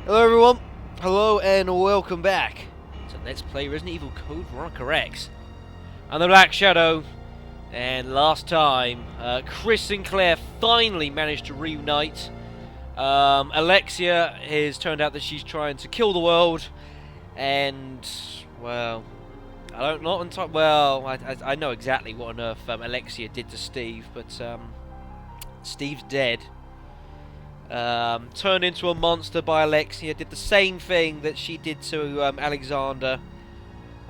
Hello everyone, hello and welcome back to Let's Play Resident Evil Code Veronica X. I'm the Black Shadow, and last time, Chris and Claire finally managed to reunite. Alexia has turned out that she's trying to kill the world, and, well, I know exactly what on earth Alexia did to Steve, but Steve's dead. Turned into a monster by Alexia, did the same thing that she did to Alexander,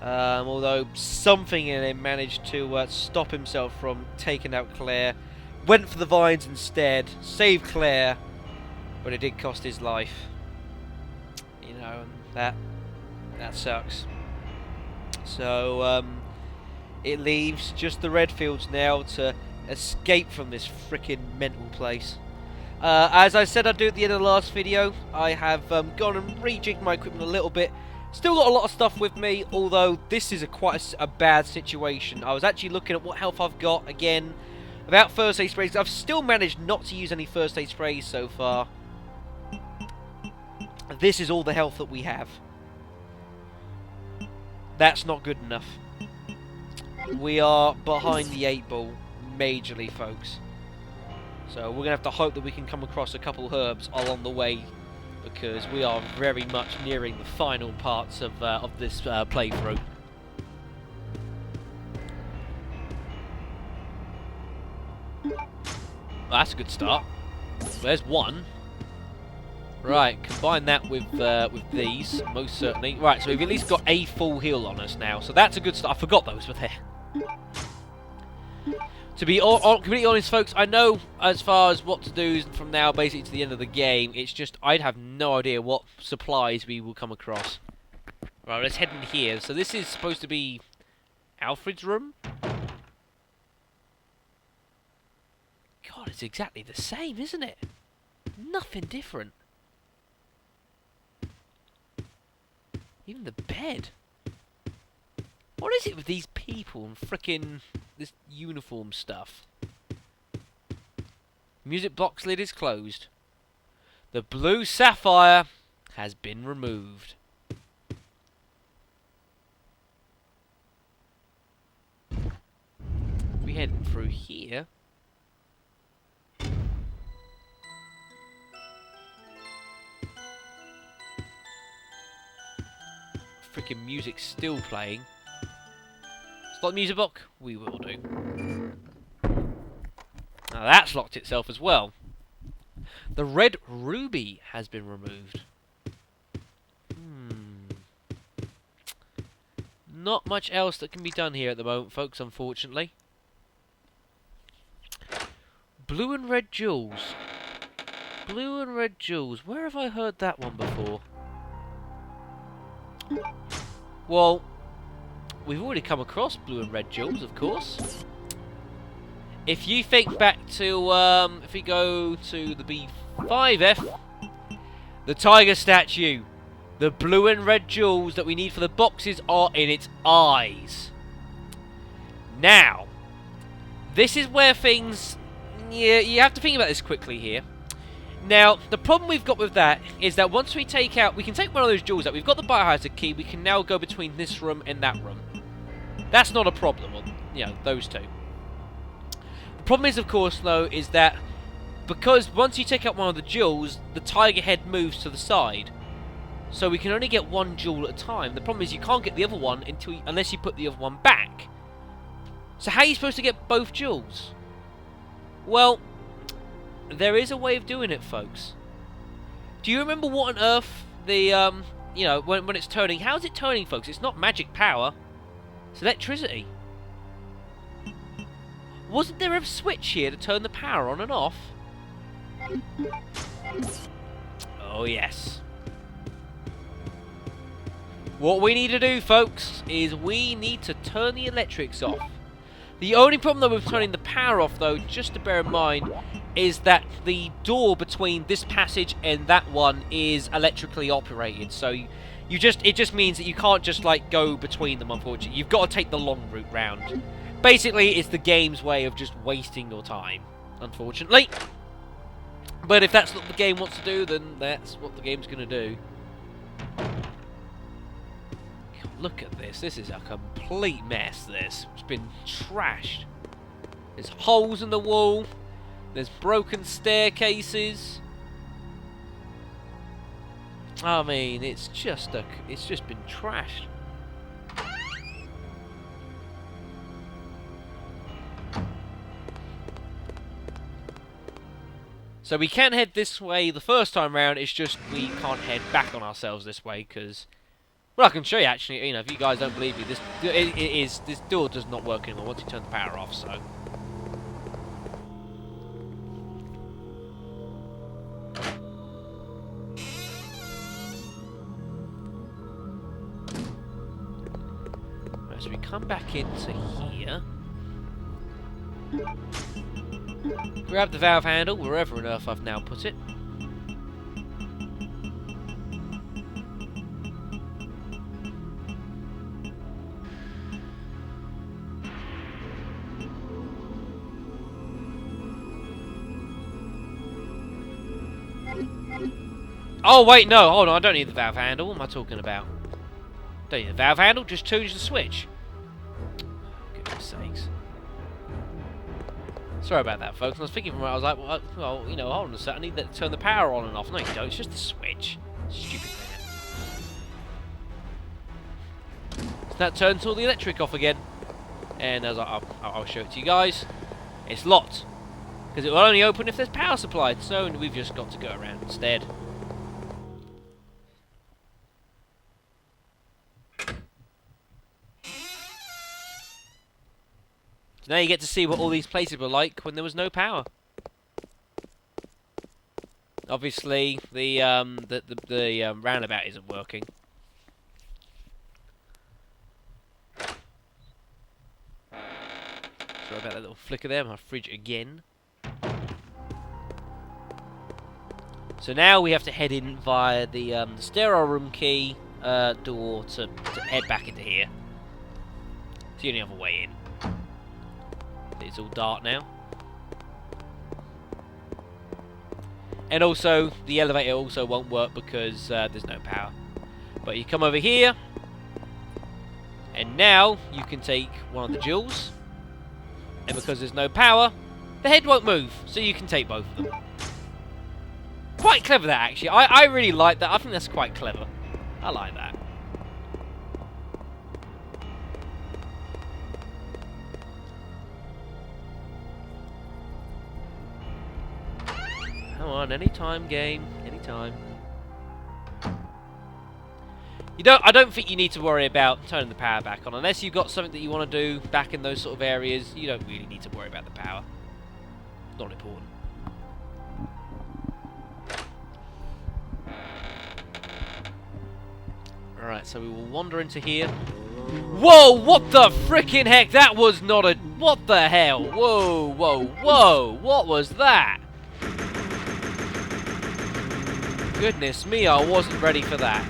although something in him managed to stop himself from taking out Claire. Went for the vines instead, saved Claire, but it did cost his life. You know, and that sucks. So it leaves just the Redfields now to escape from this freaking mental place. As I said I'd do at the end of the last video, I have gone and rejigged my equipment a little bit. Still got a lot of stuff with me, although this is quite a bad situation. I was actually looking at what health I've got, again, about first aid sprays. I've still managed not to use any first aid sprays so far. This is all the health that we have. That's not good enough. We are behind the 8 ball, majorly, folks. So we're going to have to hope that we can come across a couple herbs along the way, because we are very much nearing the final parts of this playthrough. Well, that's a good start. There's one. Right, combine that with these, most certainly. Right, so we've at least got a full heal on us now, so that's a good start. I forgot those were there. To be completely honest, folks, I know as far as what to do from now basically to the end of the game, it's just I'd have no idea what supplies we will come across. Right, let's head in here. So this is supposed to be Alfred's room? God, it's exactly the same, isn't it? Nothing different. Even the bed. What is it with these people and frickin' this uniform stuff? Music box lid is closed. The blue sapphire has been removed. We head through here. Frickin' music's still playing. Stop the music box? We will do. Now that's locked itself as well. The red ruby has been removed. Not much else that can be done here at the moment, folks, unfortunately. Blue and red jewels. Blue and red jewels. Where have I heard that one before? Well, we've already come across blue and red jewels, of course. If you think back to, if we go to the B5F, the tiger statue, the blue and red jewels that we need for the boxes are in its eyes. Now, this is where things, yeah, you have to think about this quickly here. Now, the problem we've got with that is that once we take out, we can take one of those jewels out. We've got the biohazard key. We can now go between this room and that room. That's not a problem, or, you know, those two. The problem is, of course, though, is that because once you take out one of the jewels, the tiger head moves to the side. So we can only get one jewel at a time. The problem is you can't get the other one unless you put the other one back. So how are you supposed to get both jewels? Well, there is a way of doing it, folks. Do you remember what on earth the, you know, when it's turning? How's it turning, folks? It's not magic power. It's electricity. Wasn't there a switch here to turn the power on and off? Oh, yes. What we need to do, folks, is we need to turn the electrics off. The only problem though with turning the power off, though, just to bear in mind, is that the door between this passage and that one is electrically operated. So it just means that you can't just like go between them, unfortunately. You've got to take the long route round. Basically, it's the game's way of just wasting your time, unfortunately. But if that's what the game wants to do, then that's what the game's going to do. God, look at this. This is a complete mess, this. It's been trashed. There's holes in the wall. There's broken staircases. I mean, it's just been trashed. So we can head this way the first time round. It's just we can't head back on ourselves this way because, well, I can show you actually. You know, if you guys don't believe me, this door does not work anymore once you turn the power off. So. So we come back into here. Grab the valve handle, wherever on earth I've now put it. Oh wait, no, hold on, I don't need the valve handle. What am I talking about? Don't need the valve handle, just change the switch. Goodness sakes. Sorry about that, folks. I was thinking from where I was like, well, you know, hold on a second. I need to turn the power on and off. No, you don't. It's just the switch. Stupid man. So that turns all the electric off again. And as I'll show it to you guys. It's locked. Because it will only open if there's power supplied. So we've just got to go around instead. So now you get to see what all these places were like when there was no power. Obviously, the roundabout isn't working. Sorry about that little flicker there. My fridge again. So now we have to head in via the sterile room key door to head back into here. It's the only other way in. It's all dark now. And also, the elevator also won't work because there's no power. But you come over here, and now you can take one of the jewels. And because there's no power, the head won't move, so you can take both of them. Quite clever that, actually. I really like that. I think that's quite clever. I like that. Come on, anytime, game. Anytime. I don't think you need to worry about turning the power back on. Unless you've got something that you want to do back in those sort of areas, you don't really need to worry about the power. Not important. Alright, so we will wander into here. Whoa, what the frickin' heck? That was not a... What the hell? Whoa, whoa, whoa. What was that? Goodness me, I wasn't ready for that.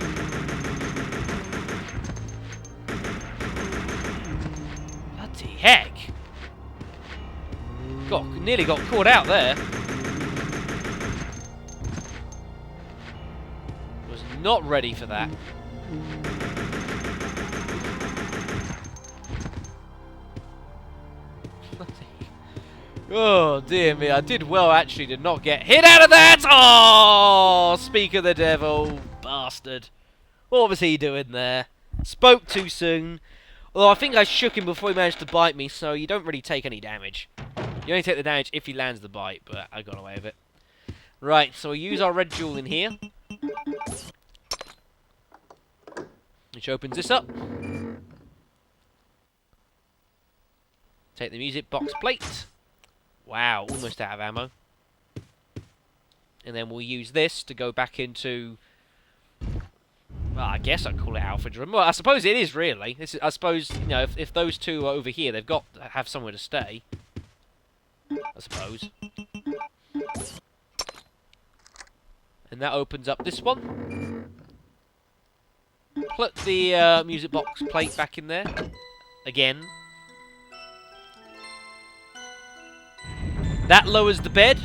Bloody heck. Nearly got caught out there. Was not ready for that. Oh dear me, I did well actually to not get hit out of that! Oh, speak of the devil, bastard. What was he doing there? Spoke too soon. Although I think I shook him before he managed to bite me, so you don't really take any damage. You only take the damage if he lands the bite, but I got away with it. Right, so we use our red jewel in here. Which opens this up. Take the music box plate. Wow, almost out of ammo. And then we'll use this to go back into... Well, I guess I'd call it Alfred's room. Well, I suppose it is, really. This is, I suppose, you know, if those two are over here, they've got to have somewhere to stay. I suppose. And that opens up this one. Put the music box plate back in there. Again. That lowers the bed.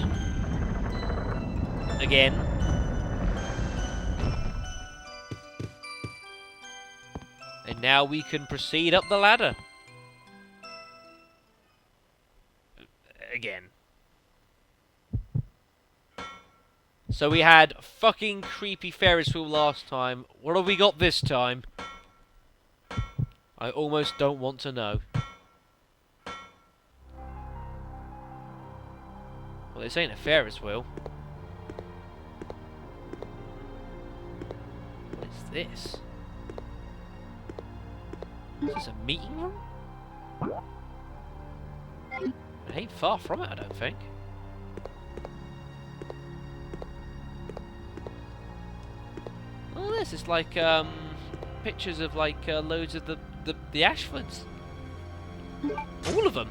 again. And now we can proceed up the ladder. Again. So we had fucking creepy Ferris wheel last time. What have we got this time? I almost don't want to know. Well, this ain't a Ferris wheel. What is this? Is this a meeting room? It ain't far from it, I don't think. Oh, this is like pictures of like loads of the Ashfords. All of them.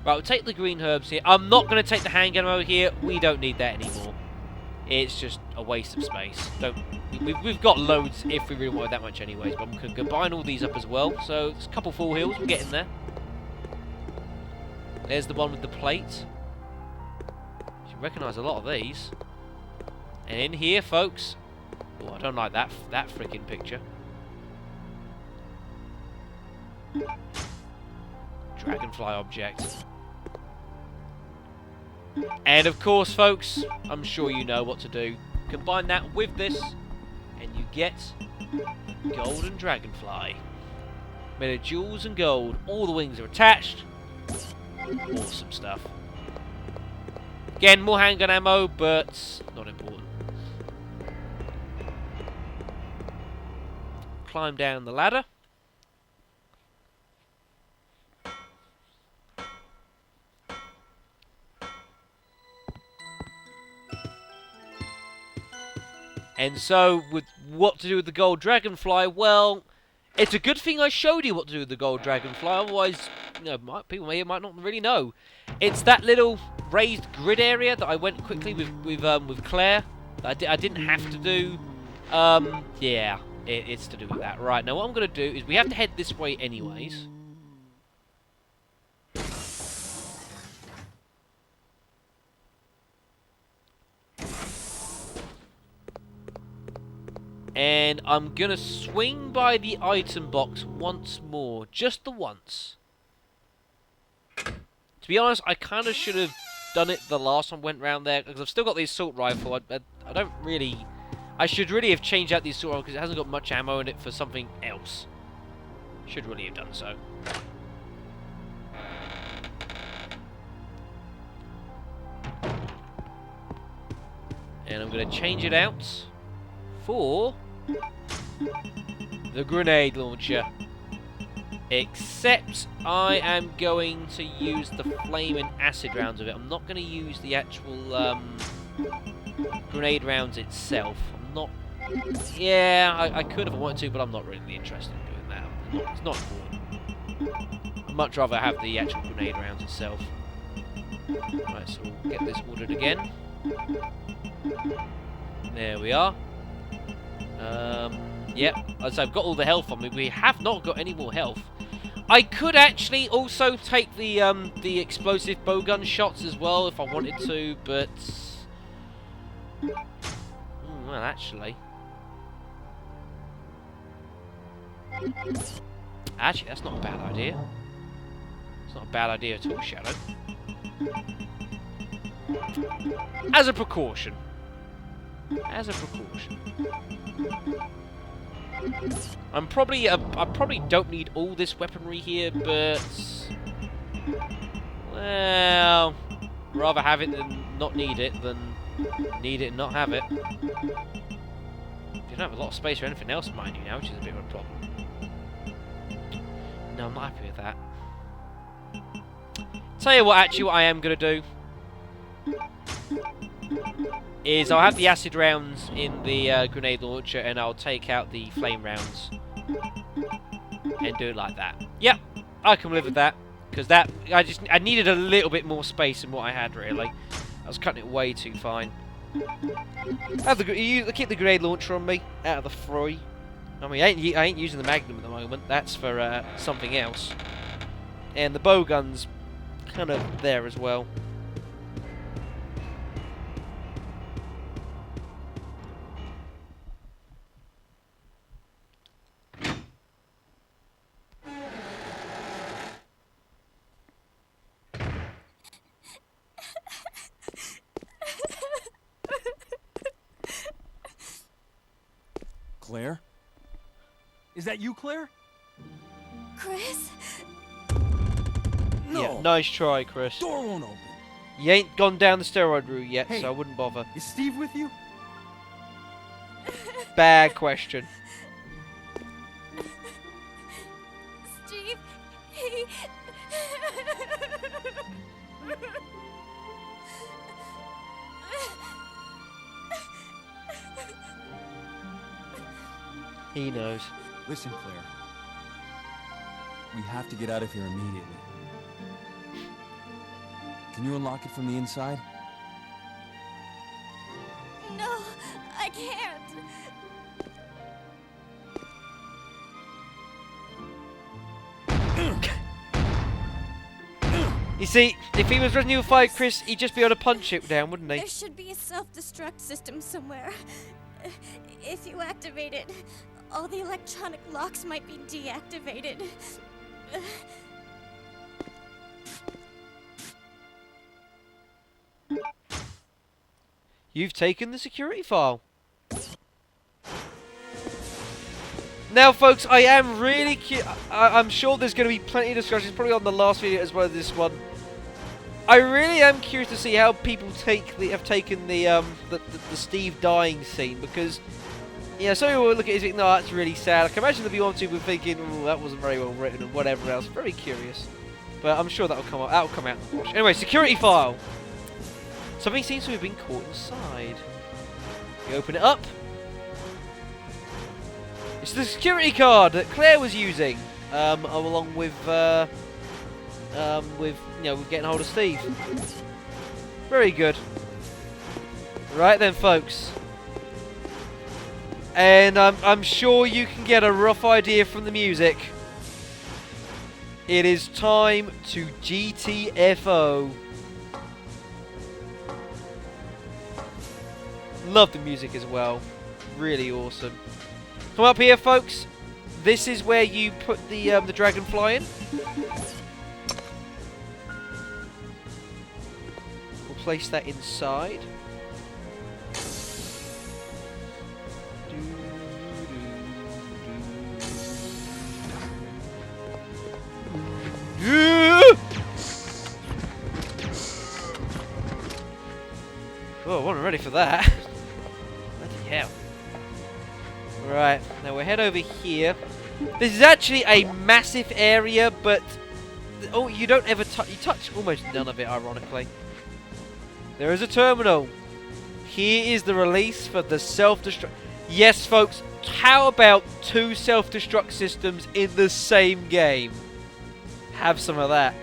Right, we'll take the green herbs here. I'm not going to take the handgun ammo here. We don't need that anymore. It's just a waste of space. We've got loads if we really wanted that much anyways. But I'm going to combine all these up as well. So there's a couple full heals. We're getting there. There's the one with the plate. You recognise a lot of these. And in here, folks. Oh, I don't like that freaking picture. Dragonfly object. And of course, folks, I'm sure you know what to do. Combine that with this, and you get golden dragonfly. Made of jewels and gold. All the wings are attached. Awesome stuff. Again, more handgun ammo, but not important. Climb down the ladder. And so, with what to do with the gold dragonfly, well, it's a good thing I showed you what to do with the gold dragonfly. Otherwise, you know, people might not really know. It's that little raised grid area that I went quickly with Claire. That I didn't have to do. Yeah, it's to do with that. Right, now what I'm going to do is we have to head this way anyways. And I'm going to swing by the item box once more. Just the once. To be honest, I kind of should have done it the last time I went round there. Because I've still got the assault rifle. I don't really... I should really have changed out the assault rifle because it hasn't got much ammo in it for something else. Should really have done so. And I'm going to change it out for the grenade launcher. Except I am going to use the flame and acid rounds of it. I'm not going to use the actual grenade rounds itself. I'm not... Yeah, I could if I wanted to, but I'm not really interested in doing that. It's not important. I'd much rather have the actual grenade rounds itself. Right, so we'll get this ordered again. There we are. Yep, as I've got all the health on me. We have not got any more health. I could actually also take the explosive bowgun shots as well if I wanted to, but well, actually, that's not a bad idea. It's not a bad idea at all, Shadow. As a precaution. As a precaution. I probably don't need all this weaponry here, but well, rather have it than not need it than need it and not have it. You don't have a lot of space for anything else, mind you, now, which is a bit of a problem. No, I'm not happy with that. Tell you what, actually, what I am going to do is I'll have the acid rounds in the grenade launcher, and I'll take out the flame rounds and do it like that. Yep, I can live with that, because that I needed a little bit more space than what I had, really. I was cutting it way too fine. Keep the grenade launcher on me out of the fray. I mean, I ain't using the Magnum at the moment. That's for something else. And the bowgun's kind of there as well. Claire? Is that you, Claire? Chris? No. Yeah, nice try, Chris. Door won't open. You ain't gone down the steroid route yet, Hey. so I wouldn't bother. Is Steve with you? Bad question. Steve, he... He knows. Listen, Claire. We have to get out of here immediately. Can you unlock it from the inside? No, I can't. You see, if he was Resident Evil 5, Chris, he'd just be able to punch it down, wouldn't he? There should be a self-destruct system somewhere. If you activate it, all the electronic locks might be deactivated. You've taken the security file. Now, folks, I am really I'm sure there's going to be plenty of discussions, probably on the last video as well as this one. I really am curious to see how people have taken the Steve dying scene, because some people will look at it and think, no, that's really sad. I can imagine the B1 people thinking, oh, that wasn't very well written and whatever else. Very curious, but I'm sure that'll come out. That'll come out in the wash. Anyway, security file. Something seems to have been caught inside. You open it up. It's the security card that Claire was using, along with getting hold of Steve. Very good. Right then, folks. And I'm sure you can get a rough idea from the music. It is time to GTFO. Love the music as well. Really awesome. Come up here, folks. This is where you put the dragonfly in. We'll place that inside. Oh, I wasn't ready for that. Bloody hell. Right, now we'll head over here. This is actually a massive area, but oh, you don't ever touch. You touch almost none of it, ironically. There is a terminal. Here is the release for the self-destruct. Yes, folks. How about 2 self-destruct systems in the same game? Have some of that.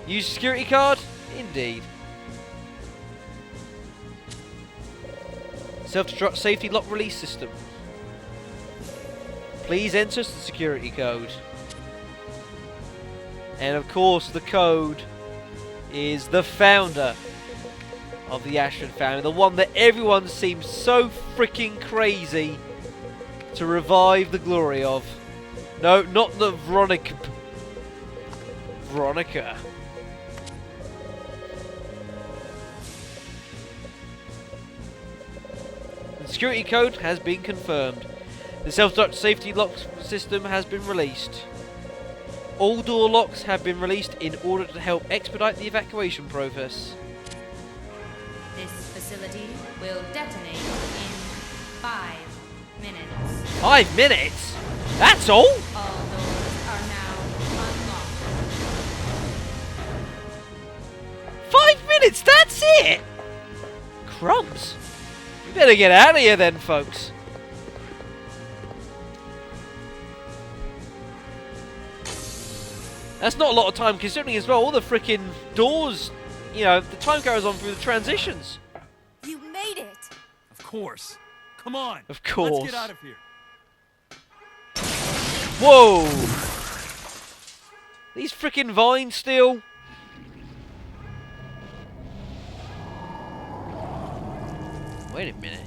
Use security card? Indeed. Self-destruct safety lock release system. Please enter the security code. And of course the code is the founder of the Ashton family. The one that everyone seems so freaking crazy to revive the glory of. No, not the Veronica. Veronica. The security code has been confirmed. The self-destruct safety lock system has been released. All door locks have been released in order to help expedite the evacuation process. This facility will detonate in 5 minutes. 5 minutes? That's all? All doors are now unlocked. 5 minutes, that's it? Crumbs. We better get out of here then, folks. That's not a lot of time, considering as well all the freaking doors, the time goes on through the transitions. You made it! Of course. Come on. Of course. Let's get out of here. Whoa! These freaking vines still. Wait a minute.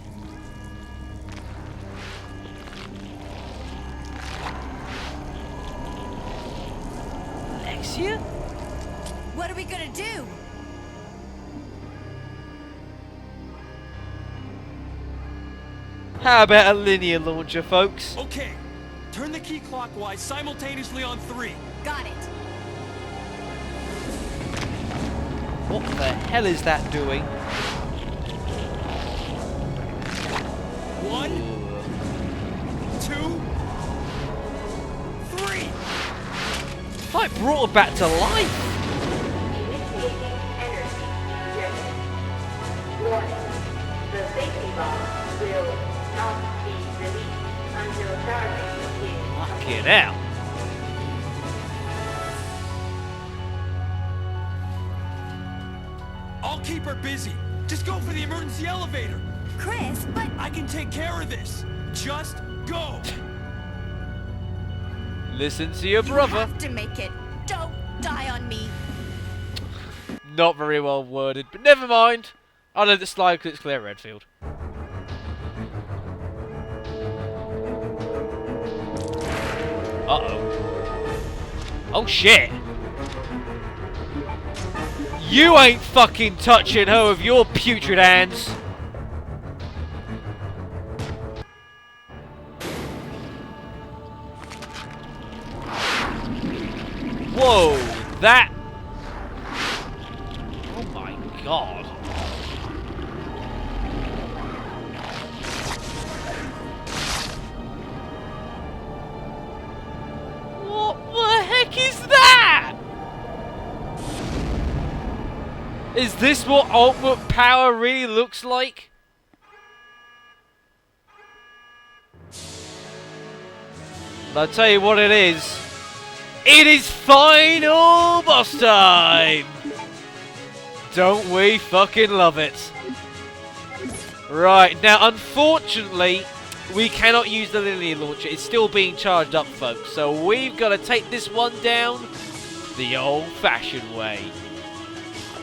Alexia? What are we gonna do? How about a linear launcher, folks? Okay. Turn the key clockwise simultaneously on 3. Got it. What the hell is that doing? 1, 2, 3. I brought her back to life. Initiating energy driven. Warning. The safety bomb will not be released until charging is Fucking hell. I'll keep her busy. Just go for the emergency elevator. Chris, but I can take care of this. Just go. Listen to your you brother. have to make it. Don't die on me. Not very well worded, but never mind. I'll let it slide because it's clear Redfield. Uh-oh. Oh shit! You ain't fucking touching her with your putrid hands! Whoa! That... Oh my god. What the heck is that? Is this what ultimate power really looks like? I'll tell you what it is. It is final boss time! Don't we fucking love it? Right, now unfortunately, we cannot use the linear launcher. It's still being charged up, folks. So we've got to take this one down the old-fashioned way.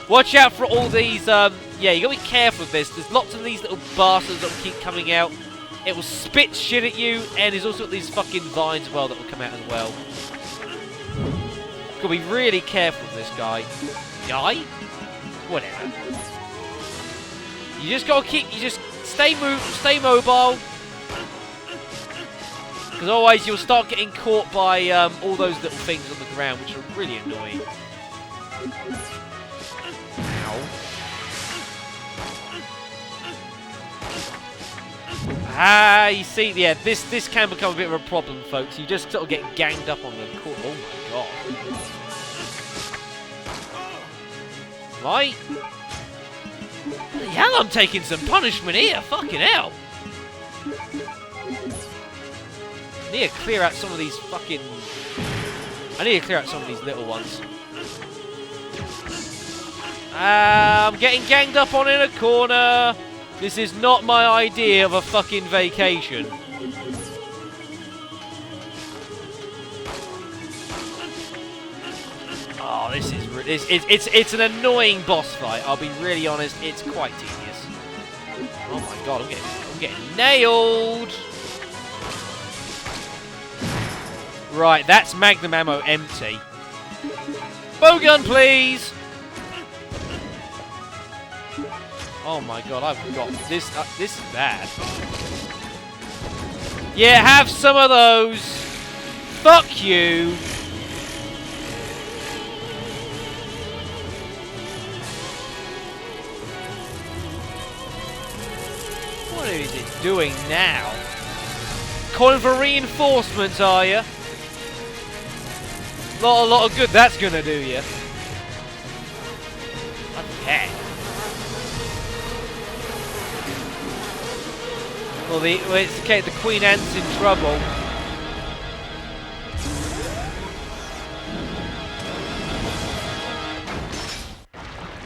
Watch out for all these, yeah, you got to be careful with this. There's lots of these little bastards that will keep coming out. It will spit shit at you, and there's also these fucking vines as well that will come out as well. Got to be really careful with this guy. Guy? Whatever. You just got to keep, you just stay mobile. Because otherwise you'll start getting caught by all those little things on the ground, which are really annoying. Ow. Ah, you see, yeah, this can become a bit of a problem, folks. You just sort of get ganged up on the court. Oh my god. Right? Bloody hell, I'm taking some punishment here. Fucking hell. I need to clear out some of these fucking... I need to clear out some of these little ones. I'm getting ganged up on in a corner. This is not my idea of a fucking vacation. Oh, this is... It's an annoying boss fight. I'll be really honest. It's quite tedious. Oh my god, I'm getting nailed. Right, that's magnum ammo empty. Bowgun, please! Oh my god, I've got this. This is bad. Yeah, have some of those. Fuck you. What is it doing now? Calling for reinforcements, are you? A lot of good that's gonna do you. What the heck? Well, it's okay. The Queen Ant's in trouble.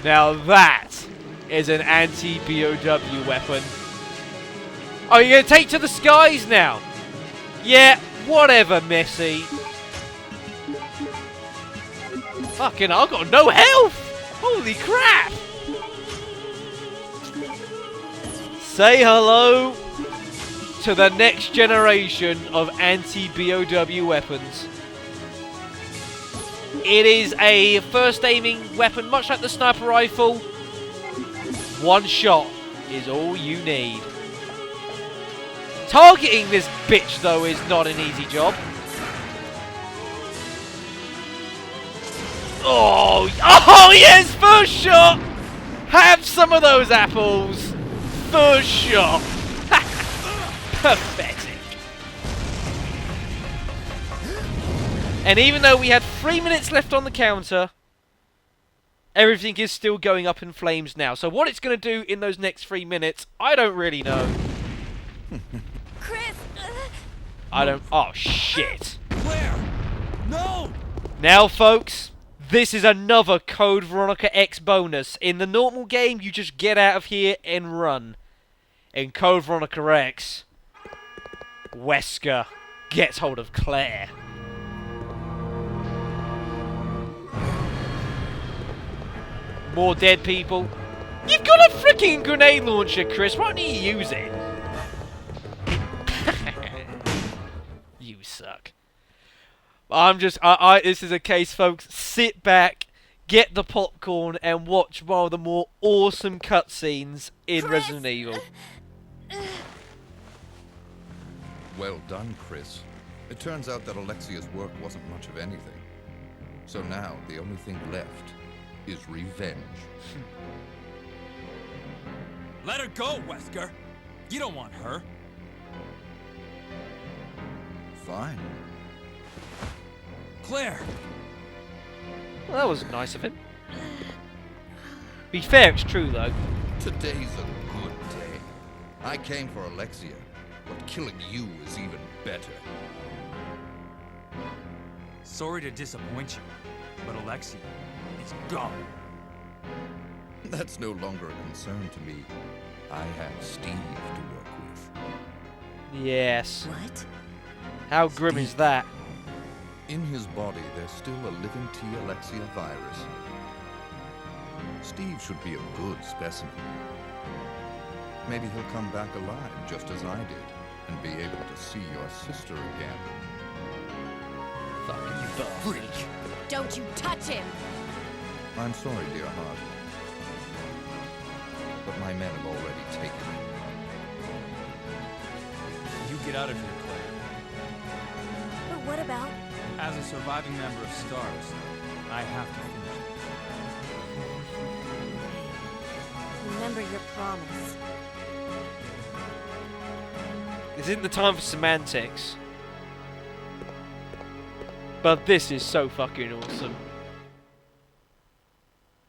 Now that is an anti-BOW weapon. Oh, you're gonna take to the skies now? Yeah, whatever, Missy. Fucking, I've got no health! Holy crap! Say hello to the next generation of anti-BOW weapons. It is a first aiming weapon, much like the sniper rifle. One shot is all you need. Targeting this bitch, though, is not an easy job. Oh, oh yes, first shot! Have some of those apples. First shot. Pathetic. And even though we had 3 minutes left on the counter, everything is still going up in flames now. So what it's going to do in those next 3 minutes, I don't really know. Chris! I don't... Oh, shit. Claire! No! Now, folks, this is another Code Veronica X bonus. In the normal game, you just get out of here and run. In Code Veronica X, Wesker gets hold of Claire. More dead people. You've got a freaking grenade launcher, Chris. Why don't you use it? You suck. This is a case, folks. Sit back, get the popcorn, and watch one of the more awesome cutscenes in Chris! Resident Evil. Well done, Chris. It turns out that Alexia's work wasn't much of anything. So now, the only thing left is revenge. Let her go, Wesker! You don't want her. Fine. Claire! Well, that was nice of him. Be fair, it's true, though. Today's a good day. I came for Alexia, but killing you is even better. Sorry to disappoint you, but Alexia is gone. That's no longer a concern to me. I have Steve to work with. Yes. What? How grim is that? In his body, there's still a living T. Alexia virus. Steve should be a good specimen. Maybe he'll come back alive just as I did, and be able to see your sister again. Fucking bastard. Don't you touch him! I'm sorry, dear heart. But my men have already taken him. You get out of here, Claire. But what about... As a surviving member of STARS, I have to finish it. Remember your promise. This isn't the time for semantics. But this is so fucking awesome.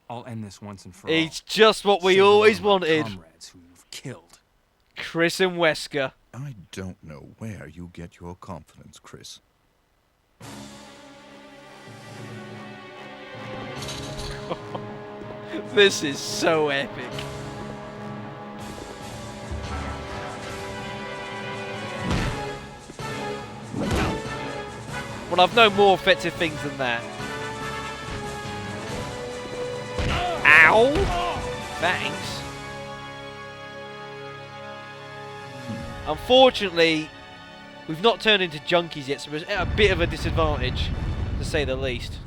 I'll end this once and for all. It's just what we Save always all my wanted. comrades who you've killed. Chris and Wesker. I don't know where you get your confidence, Chris. This is so epic. Well, I've known more effective things than that. Ow! Thanks. Unfortunately, we've not turned into junkies yet, so we're at a bit of a disadvantage, to say the least.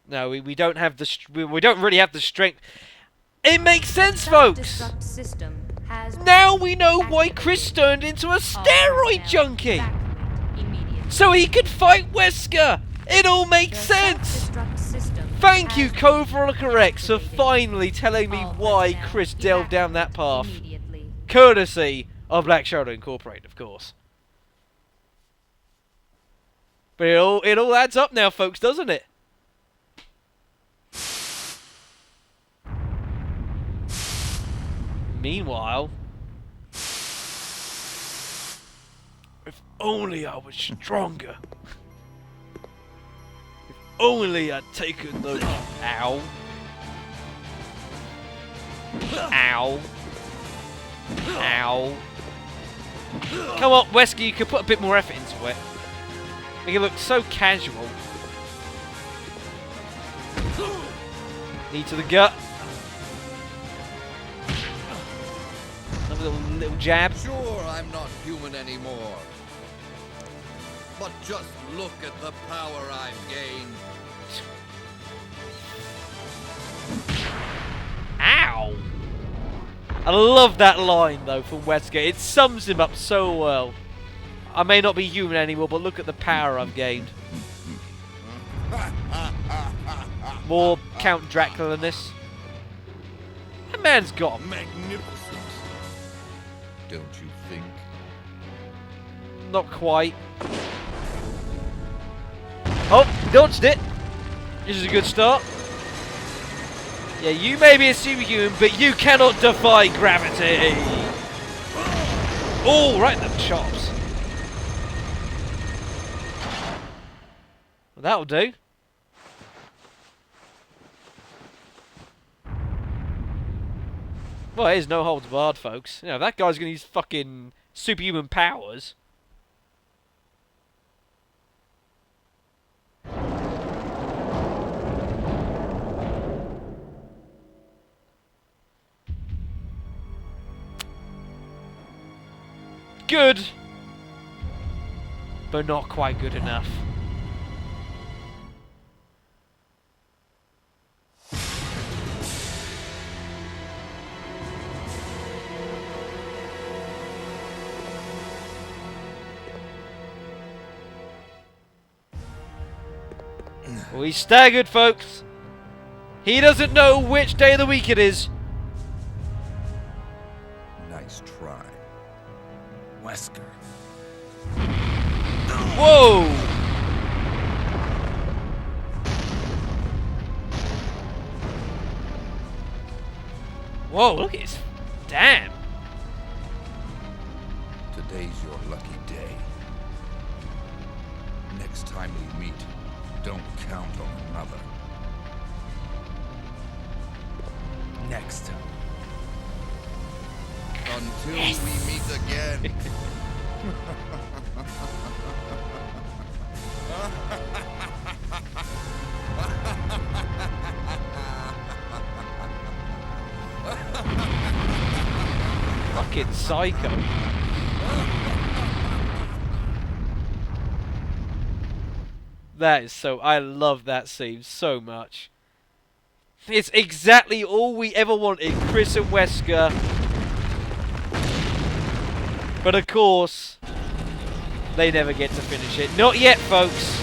No, we don't have the we don't really have the strength. It makes sense, folks. Self-destruct system has Now we know why Chris turned into a steroid junkie, evacuate immediately. so he could fight Wesker. It all makes The sense. self-destruct system Thank you, has Code Veronica X, for activated. finally telling me All why personnel Chris delved down that path. evacuate immediately. Courtesy of Black Shadow Incorporated, of course. But it all adds up now, folks, doesn't it? Meanwhile, if only I was stronger. If only I'd taken those. Ow. Ow. Ow. Come on, Wesker, you could put a bit more effort into it. Make it look so casual. Knee to the gut. Another little jab. Sure, I'm not human anymore. But just look at the power I've gained. I love that line, though, from Wesker. It sums him up so well. I may not be human anymore, but look at the power I've gained. More Count Dracula than this. That man's got Magnificent. Don't you think? not quite. Oh, dodged it. This is a good start. Yeah, you may be a superhuman, but you cannot defy gravity. Oh, right in the chops. Well, that'll do. Well, it is no holds barred, folks. You know, that guy's gonna use fucking superhuman powers. Good, but not quite good enough. Well, he's staggered, folks. He doesn't know which day of the week it is. Nice try. Wesker. Whoa! Whoa, look at his... Damn. Today's your lucky day. Next time we meet, don't count on another. Next time. Until we meet again. Fucking psycho. That is so... I love that scene so much. It's exactly all we ever wanted, Chris and Wesker. But of course, they never get to finish it. Not yet, folks.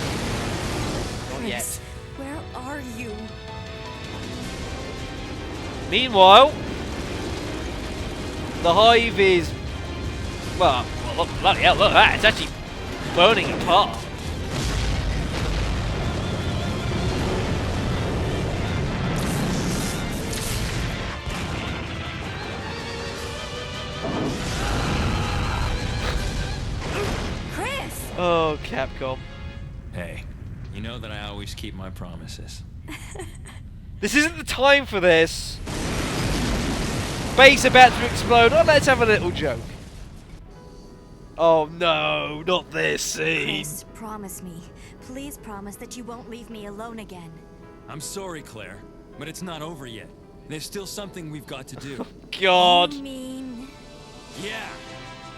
Not yet. Chris, where are you? Meanwhile, the hive is... Well, look, bloody hell, look at that. It's actually burning apart. Chris! Oh, Capcom. Hey, you know that I always keep my promises. This isn't the time for this. Base about to explode. Oh, let's have a little joke. Oh no, not this scene. Chris, promise me. Please promise that you won't leave me alone again. I'm sorry, Claire, but it's not over yet. There's still something we've got to do. God. You mean... Yeah,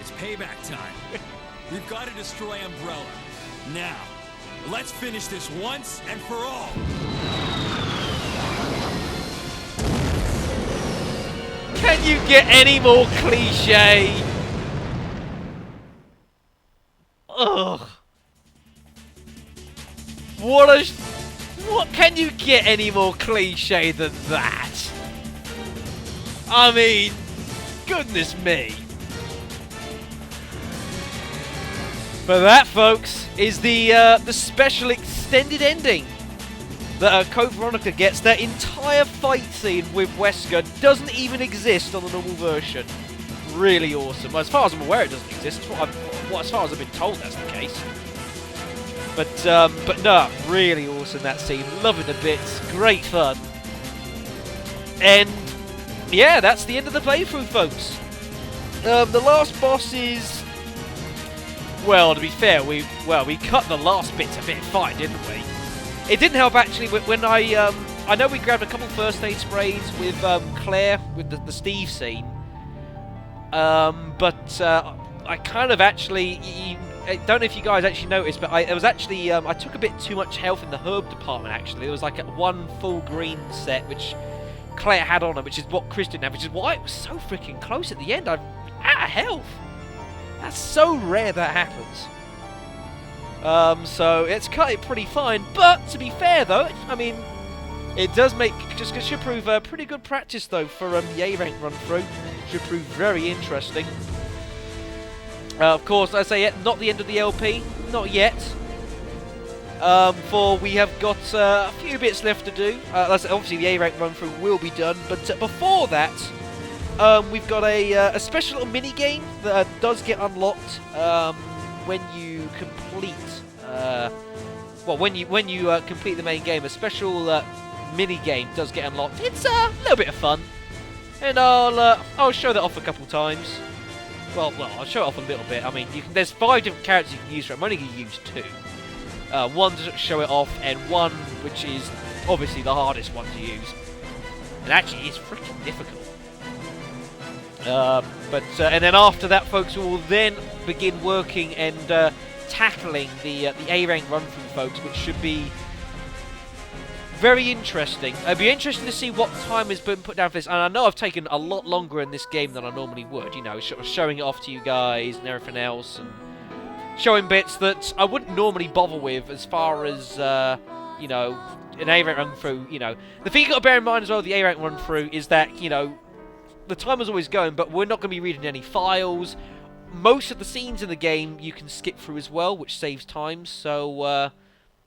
it's payback time. We've got to destroy Umbrella. Now, let's finish this once and for all. Can you get any more cliche? Ugh. What can you get any more cliche than that? I mean, goodness me. But that, folks, is the special extended ending that Code Veronica gets. That entire fight scene with Wesker doesn't even exist on the normal version. Really awesome. As far as I'm aware, it doesn't exist. As far as I've been told, that's the case. But no, really awesome, that scene. Loving the bits. Great fun. And yeah, that's the end of the playthrough, folks. The last boss is... Well, to be fair, we cut the last bits a bit fine, didn't we? It didn't help actually when I know we grabbed a couple first aid sprays with Claire with the Steve scene, but I kind of actually I don't know if you guys actually noticed, but I took a bit too much health in the herb department. Actually, there was like one full green set which Claire had on her, which is what Chris didn't have, which is why it was so freaking close at the end. I'm out of health. That's so rare that happens. So it's cut it pretty fine. But to be fair, though, I mean, it does make should prove pretty good practice though for the A rank run through. Should prove very interesting. Of course, I say not the end of the LP, not yet. For we have got a few bits left to do. Obviously, the A rank run through will be done, but before that, we've got a special little mini game that does get unlocked when you complete. When you complete the main game, a special mini game does get unlocked. It's a little bit of fun, and I'll show that off a couple times. Well, I'll show it off a little bit. I mean, there's 5 different characters you can use for it. I'm only going to use 2. One to show it off, and one which is obviously the hardest one to use. And actually, it's freaking difficult. And then after that, folks, we will then begin working and tackling the A rank run through, folks, which should be very interesting. It'd be interesting to see what time has been put down for this. And I know I've taken a lot longer in this game than I normally would. You know, showing it off to you guys and everything else, and showing bits that I wouldn't normally bother with as far as, you know, an A rank run through. You know, the thing you got to bear in mind as well, the A rank run through, is that, you know, the timer's always going, but we're not going to be reading any files. Most of the scenes in the game you can skip through as well, which saves time. So,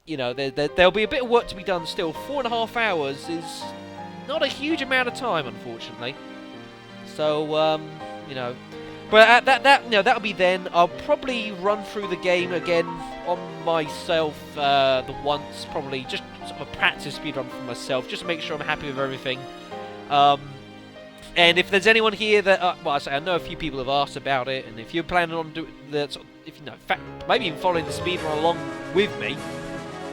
you know, there'll be a bit of work to be done still. 4.5 hours is not a huge amount of time, unfortunately. So, you know, but that'll be then. I'll probably run through the game again on myself the once, probably just sort of a practice speed run for myself, just to make sure I'm happy with everything. And if there's anyone here that, I know a few people have asked about it, and if you're planning on doing the, sort of, if you know, in fact, maybe even following the speedrun along with me,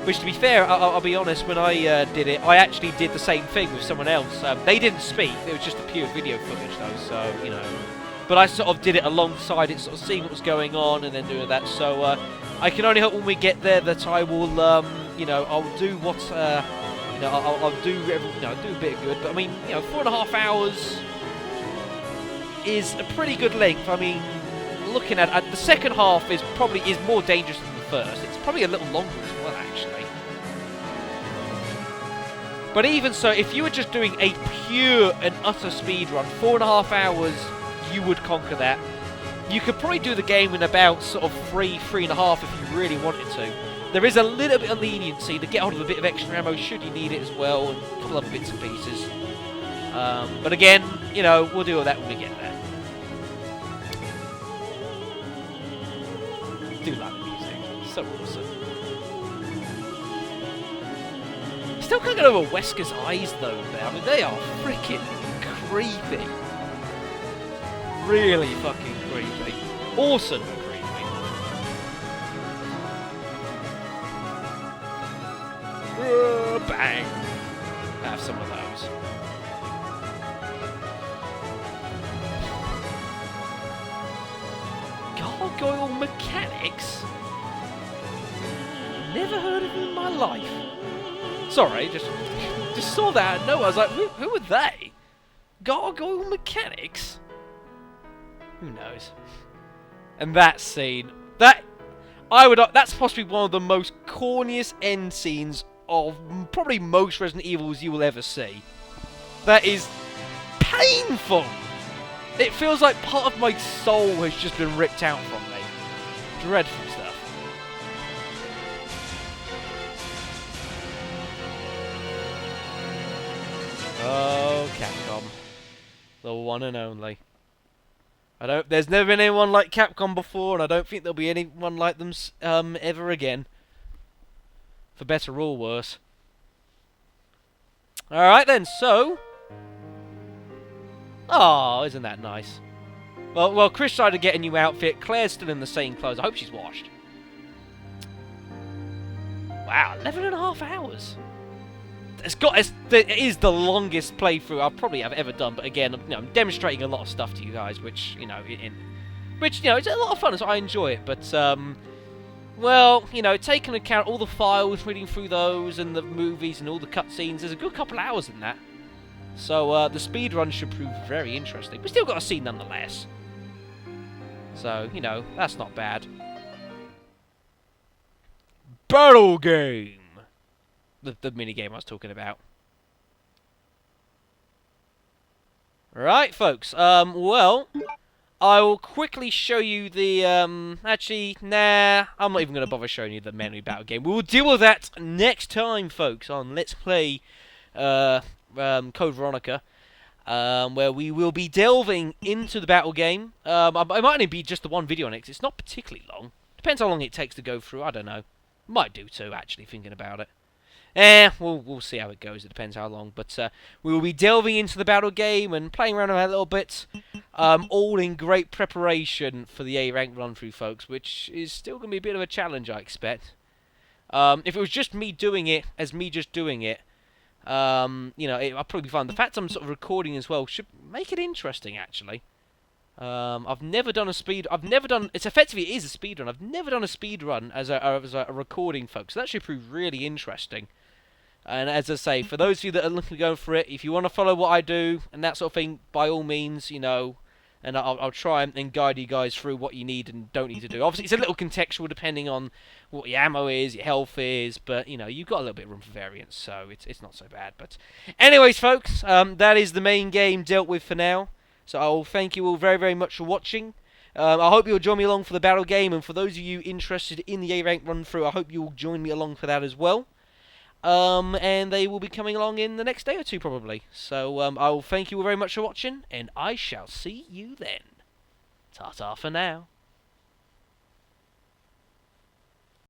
which to be fair, I'll be honest, when I did it, I actually did the same thing with someone else. They didn't speak; it was just a pure video footage, though. So you know, but I sort of did it alongside it, sort of seeing what was going on and then doing that. So I can only hope when we get there that I will, you know, I'll do what, you know, I'll do, do a bit of good. But I mean, you know, 4.5 hours is a pretty good length. I mean, looking at the second half is more dangerous than the first. It's probably a little longer as well, actually. But even so, if you were just doing a pure and utter speed run, 4.5 hours, you would conquer that. You could probably do the game in about sort of 3.5 if you really wanted to. There is a little bit of leniency to get hold of a bit of extra ammo should you need it as well, and a couple other bits and pieces. But again, you know, we'll do all that when we get there. I do like the music. It's so awesome. Still can't get over Wesker's eyes though. I mean, they are freaking creepy. Really fucking creepy. Awesome creepy. Bang. Have some of those. Gargoyle mechanics? Never heard of them in my life. Sorry, just saw that. No, I was like, who are they? Gargoyle mechanics? Who knows? And that scene, that's possibly one of the most corniest end scenes of probably most Resident Evils you will ever see. That is painful. It feels like part of my soul has just been ripped out from me. Dreadful stuff. Oh, Capcom. The one and only. There's never been anyone like Capcom before, and I don't think there'll be anyone like them ever again. For better or worse. Alright then, so... Oh, isn't that nice? Well, Chris tried to get a new outfit. Claire's still in the same clothes. I hope she's washed. Wow, 11.5 hours. It is the longest playthrough I'll probably have ever done. But again, you know, I'm demonstrating a lot of stuff to you guys, which you know, it's a lot of fun, so I enjoy it. But well, you know, taking into account all the files, reading through those, and the movies and all the cutscenes, there's a good couple hours in that. So the speed run should prove very interesting. We still got a see nonetheless. So, you know, that's not bad. Battle game! The mini game I was talking about. Right, folks. Well, I will quickly show you the, actually, nah, I'm not even going to bother showing you the menu battle game. We will deal with that next time, folks, on Let's Play, Code Veronica, where we will be delving into the battle game. It might only be just the one video on it, 'cause it's not particularly long. Depends how long it takes to go through, I don't know. Might do too, actually, thinking about it. We'll see how it goes. It depends how long. But we will be delving into the battle game and playing around with it a little bit. All in great preparation for the A-rank run-through, folks, which is still going to be a bit of a challenge, I expect. If it was just me doing it, as me just doing it, you know, I'll probably be fine. The fact I'm sort of recording as well should make it interesting, actually. I've never done a speed. It's effectively it is a speed run. I've never done a speed run as a recording, folks. So that should prove really interesting. And as I say, for those of you that are looking to go for it, if you want to follow what I do and that sort of thing, by all means, you know, and I'll try and guide you guys through what you need and don't need to do. Obviously, it's a little contextual depending on what your ammo is, your health is, but, you know, you've got a little bit of room for variance, so it's not so bad. But anyways, folks, that is the main game dealt with for now. So I'll thank you all very, very much for watching. I hope you'll join me along for the battle game, and for those of you interested in the A-rank run-through, I hope you'll join me along for that as well. And they will be coming along in the next day or two, probably. So I will thank you all very much for watching, and I shall see you then. Ta-ta for now.